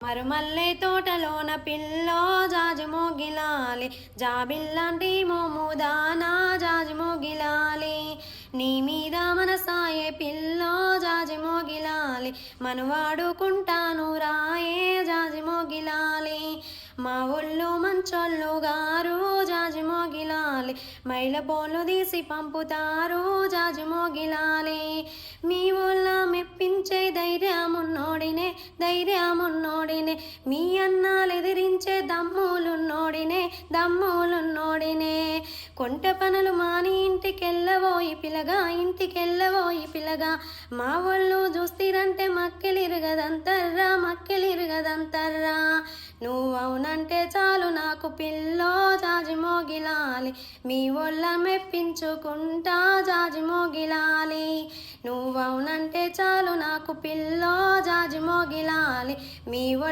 మరుమల్లె తోటలోన పిల్లో జాజిమోగిలాలి, జాబిల్లాంటి మోముదానా జాజిమోగిలాలి. నీ మీద మనసాయే పిల్లో జాజిమోగిలాలి, మనవాడుకుంటాను రాయే జాజిమోగిలాలి. మా ఒళ్ళు మంచోళ్ళు గారు జాజిమోగిలాలి, మైల పోలు తీసి పంపుతారు జాజిమోగిలాలి. మీ ఊళ్ళ మెప్పించే ధైర్యమున్నోడినే మీ అన్నాలు ఎదిరించే దమ్ములున్నోడినే. కొంట పనులు మాని ఇంటికెళ్ళవోయి పిల్లగా, మా ఒళ్ళు చూస్తిరంటే మక్కెలిరగదంతర్రా. నువ్వవునంటే చాలు నాకు పిల్లో జాజిమోగిలాలి, మీ ఒళ్ళ మెప్పించుకుంటా జాజిమోగిలాలి. నువ్వవునంటే చాలు నాకు పిల్లో జాజిమోగిలాలి, మీ ఒళ్ళ